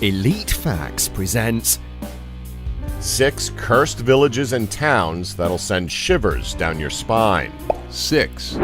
Elite Facts presents 6 cursed villages and towns that'll send shivers down your spine. 6.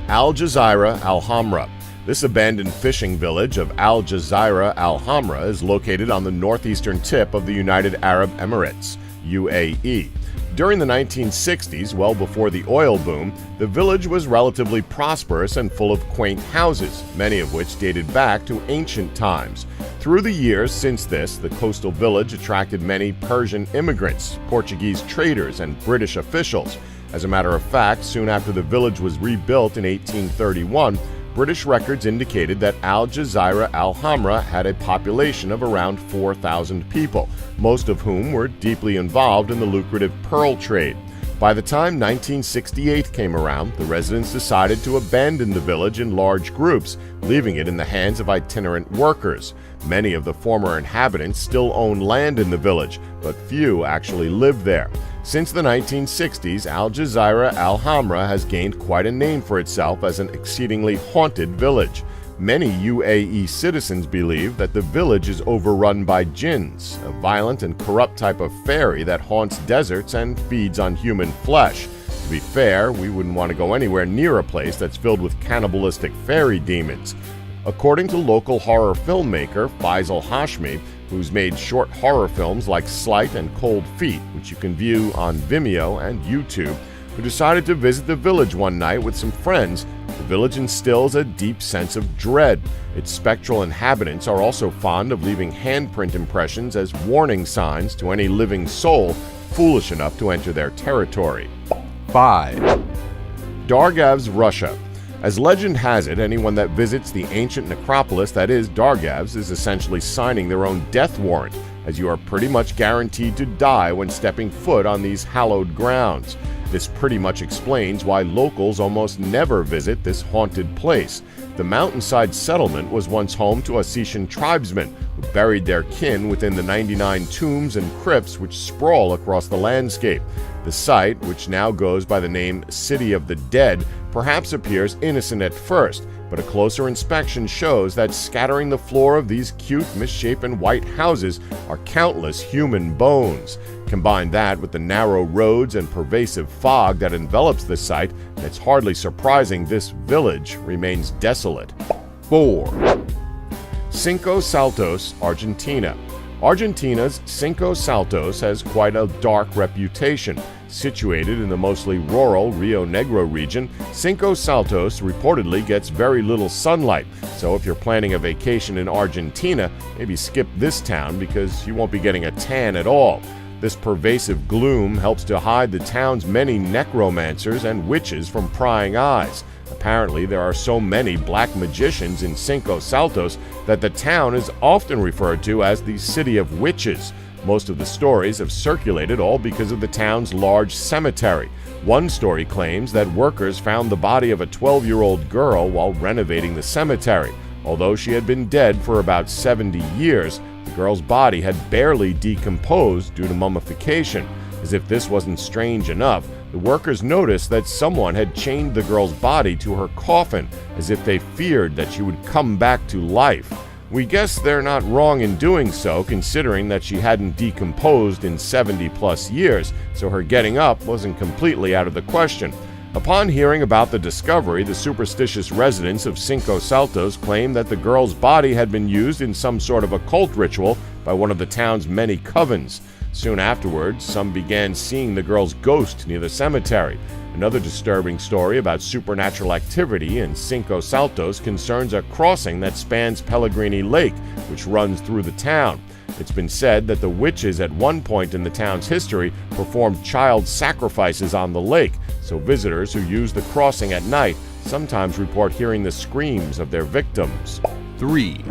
Al Jazeera Al Hamra. This abandoned fishing village of Al Jazeera Al Hamra is located on the northeastern tip of the United Arab Emirates, UAE. During the 1960s, well before the oil boom, the village was relatively prosperous and full of quaint houses, many of which dated back to ancient times. Through the years since this, the coastal village attracted many Persian immigrants, Portuguese traders, and British officials. As a matter of fact, soon after the village was rebuilt in 1831, British records indicated that Al Jazeera Al Hamra had a population of around 4,000 people, most of whom were deeply involved in the lucrative pearl trade. By the time 1968 came around, the residents decided to abandon the village in large groups, leaving it in the hands of itinerant workers. Many of the former inhabitants still own land in the village, but few actually live there. Since the 1960s, Al Jazeera Al Hamra has gained quite a name for itself as an exceedingly haunted village. Many UAE citizens believe that the village is overrun by jinns, a violent and corrupt type of fairy that haunts deserts and feeds on human flesh. To be fair, we wouldn't want to go anywhere near a place that's filled with cannibalistic fairy demons. According to local horror filmmaker Faisal Hashmi, who's made short horror films like Slight and Cold Feet, which you can view on Vimeo and YouTube, who decided to visit the village one night with some friends, the village instills a deep sense of dread. Its spectral inhabitants are also fond of leaving handprint impressions as warning signs to any living soul foolish enough to enter their territory. 5. Dargaves, Russia. As legend has it, anyone that visits the ancient necropolis that is Dargaves is essentially signing their own death warrant, as you are pretty much guaranteed to die when stepping foot on these hallowed grounds. This pretty much explains why locals almost never visit this haunted place. The mountainside settlement was once home to Ossetian tribesmen who buried their kin within the 99 tombs and crypts which sprawl across the landscape. The site, which now goes by the name City of the Dead, perhaps appears innocent at first, but a closer inspection shows that scattering the floor of these cute, misshapen white houses are countless human bones. Combine that with the narrow roads and pervasive fog that envelops the site, and it's hardly surprising this village remains desolate. 4. Cinco Saltos, Argentina. Argentina's Cinco Saltos has quite a dark reputation. Situated in the mostly rural Rio Negro region, Cinco Saltos reportedly gets very little sunlight, so if you're planning a vacation in Argentina, maybe skip this town because you won't be getting a tan at all. This pervasive gloom helps to hide the town's many necromancers and witches from prying eyes. Apparently, there are so many black magicians in Cinco Saltos that the town is often referred to as the City of Witches. Most of the stories have circulated all because of the town's large cemetery. One story claims that workers found the body of a 12-year-old girl while renovating the cemetery. Although she had been dead for about 70 years, the girl's body had barely decomposed due to mummification. As if this wasn't strange enough, the workers noticed that someone had chained the girl's body to her coffin, as if they feared that she would come back to life. We guess they're not wrong in doing so, considering that she hadn't decomposed in 70-plus years, so her getting up wasn't completely out of the question. Upon hearing about the discovery, the superstitious residents of Cinco Saltos claimed that the girl's body had been used in some sort of occult ritual by one of the town's many covens. Soon afterwards, some began seeing the girl's ghost near the cemetery. Another disturbing story about supernatural activity in Cinco Saltos concerns a crossing that spans Pellegrini Lake, which runs through the town. It's been said that the witches at one point in the town's history performed child sacrifices on the lake, so visitors who use the crossing at night sometimes report hearing the screams of their victims. 3.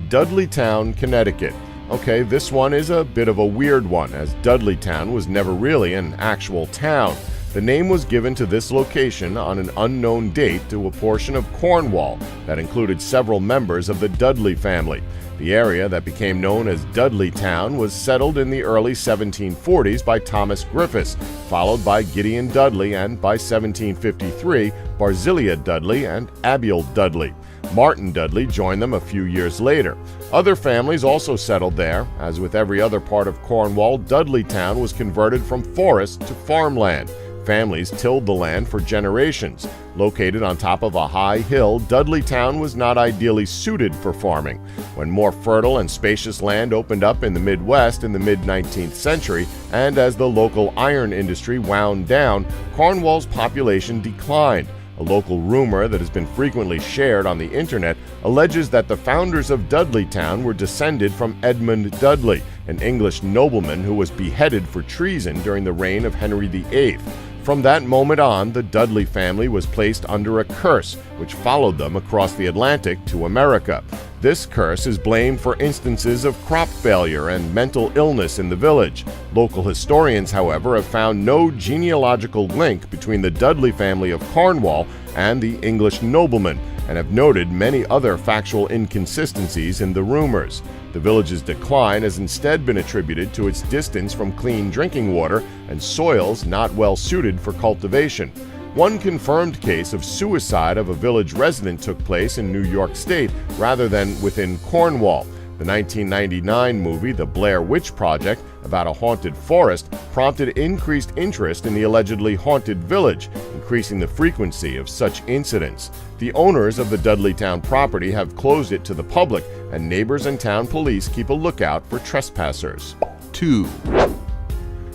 Dudley Town, Connecticut. Okay, this one is a bit of a weird one, as Dudley Town was never really an actual town. The name was given to this location on an unknown date to a portion of Cornwall that included several members of the Dudley family. The area that became known as Dudley Town was settled in the early 1740s by Thomas Griffiths, followed by Gideon Dudley, and by 1753, Barzilia Dudley and Abiel Dudley. Martin Dudley joined them a few years later. Other families also settled there. As with every other part of Cornwall, Dudley Town was converted from forest to farmland. Families tilled the land for generations. Located on top of a high hill, Dudley Town was not ideally suited for farming. When more fertile and spacious land opened up in the Midwest in the mid-19th century, and as the local iron industry wound down, Cornwall's population declined. A local rumor that has been frequently shared on the internet alleges that the founders of Dudley Town were descended from Edmund Dudley, an English nobleman who was beheaded for treason during the reign of Henry VIII. From that moment on, the Dudley family was placed under a curse, which followed them across the Atlantic to America. This curse is blamed for instances of crop failure and mental illness in the village. Local historians, however, have found no genealogical link between the Dudley family of Cornwall and the English nobleman, and have noted many other factual inconsistencies in the rumors. The village's decline has instead been attributed to its distance from clean drinking water and soils not well suited for cultivation. One confirmed case of suicide of a village resident took place in New York State rather than within Cornwall. The 1999 movie The Blair Witch Project, about a haunted forest, prompted increased interest in the allegedly haunted village, increasing the frequency of such incidents. The owners of the Dudley Town property have closed it to the public, and neighbors and town police keep a lookout for trespassers. 2,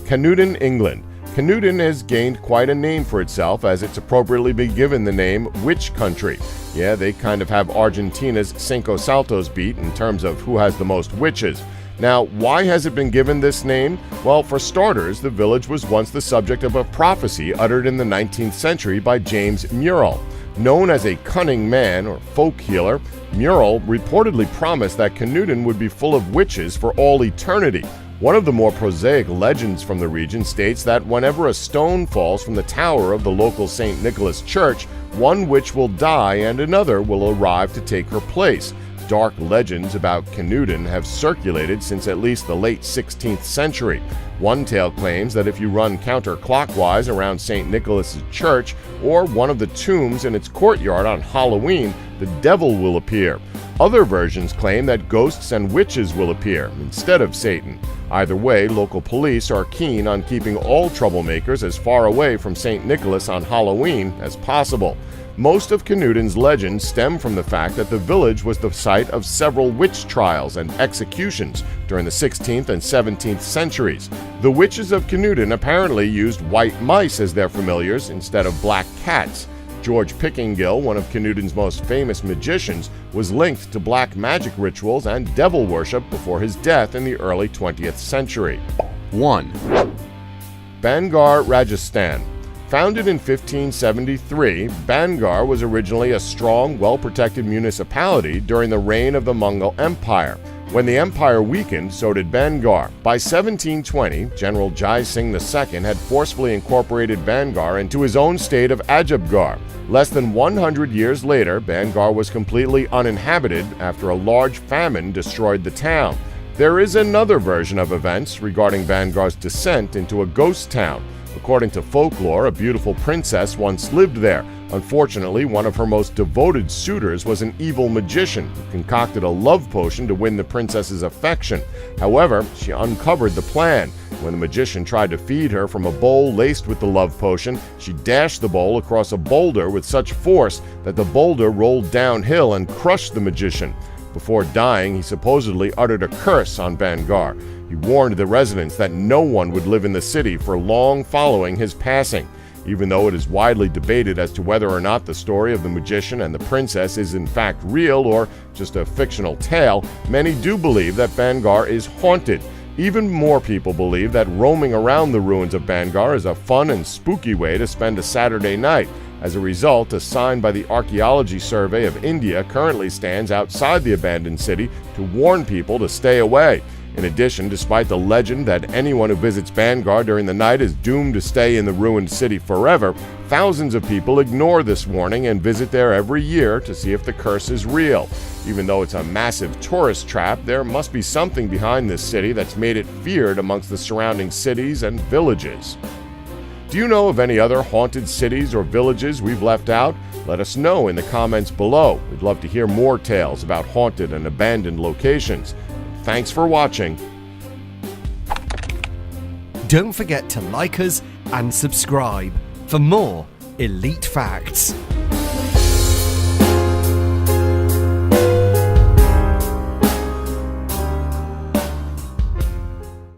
Canewdon, England. Canewdon has gained quite a name for itself, as it's appropriately been given the name Witch Country. Yeah, they kind of have Argentina's Cinco Saltos beat in terms of who has the most witches. Now, why has it been given this name? Well, for starters, the village was once the subject of a prophecy uttered in the 19th century by James Murrell. Known as a cunning man or folk healer, Murrell reportedly promised that Canewdon would be full of witches for all eternity. One of the more prosaic legends from the region states that whenever a stone falls from the tower of the local St. Nicholas Church, one witch will die and another will arrive to take her place. Dark legends about Canewdon have circulated since at least the late 16th century. One tale claims that if you run counterclockwise around St. Nicholas's Church or one of the tombs in its courtyard on Halloween, the devil will appear. Other versions claim that ghosts and witches will appear instead of Satan. Either way, local police are keen on keeping all troublemakers as far away from St. Nicholas on Halloween as possible. Most of Canewdon's legends stem from the fact that the village was the site of several witch trials and executions during the 16th and 17th centuries. The witches of Canewdon apparently used white mice as their familiars instead of black cats. George Pickingill, one of Canewdon's most famous magicians, was linked to black magic rituals and devil worship before his death in the early 20th century. 1, Bangar, Rajasthan. Founded in 1573, Bangar was originally a strong, well-protected municipality during the reign of the Mughal Empire. When the empire weakened, so did Bangar. By 1720, General Jai Singh II had forcefully incorporated Bangar into his own state of Ajabgarh. Less than 100 years later, Bangar was completely uninhabited after a large famine destroyed the town. There is another version of events regarding Bangar's descent into a ghost town. According to folklore, a beautiful princess once lived there. Unfortunately, one of her most devoted suitors was an evil magician who concocted a love potion to win the princess's affection. However, she uncovered the plan. When the magician tried to feed her from a bowl laced with the love potion, she dashed the bowl across a boulder with such force that the boulder rolled downhill and crushed the magician. Before dying, he supposedly uttered a curse on Bangar. He warned the residents that no one would live in the city for long following his passing. Even though it is widely debated as to whether or not the story of the magician and the princess is in fact real or just a fictional tale, many do believe that Bangar is haunted. Even more people believe that roaming around the ruins of Bangar is a fun and spooky way to spend a Saturday night. As a result, a sign by the Archaeology Survey of India currently stands outside the abandoned city to warn people to stay away. In addition, despite the legend that anyone who visits Bangar during the night is doomed to stay in the ruined city forever, thousands of people ignore this warning and visit there every year to see if the curse is real. Even though it's a massive tourist trap, there must be something behind this city that's made it feared amongst the surrounding cities and villages. Do you know of any other haunted cities or villages we've left out? Let us know in the comments below. We'd love to hear more tales about haunted and abandoned locations. Thanks for watching. Don't forget to like us and subscribe for more elite facts.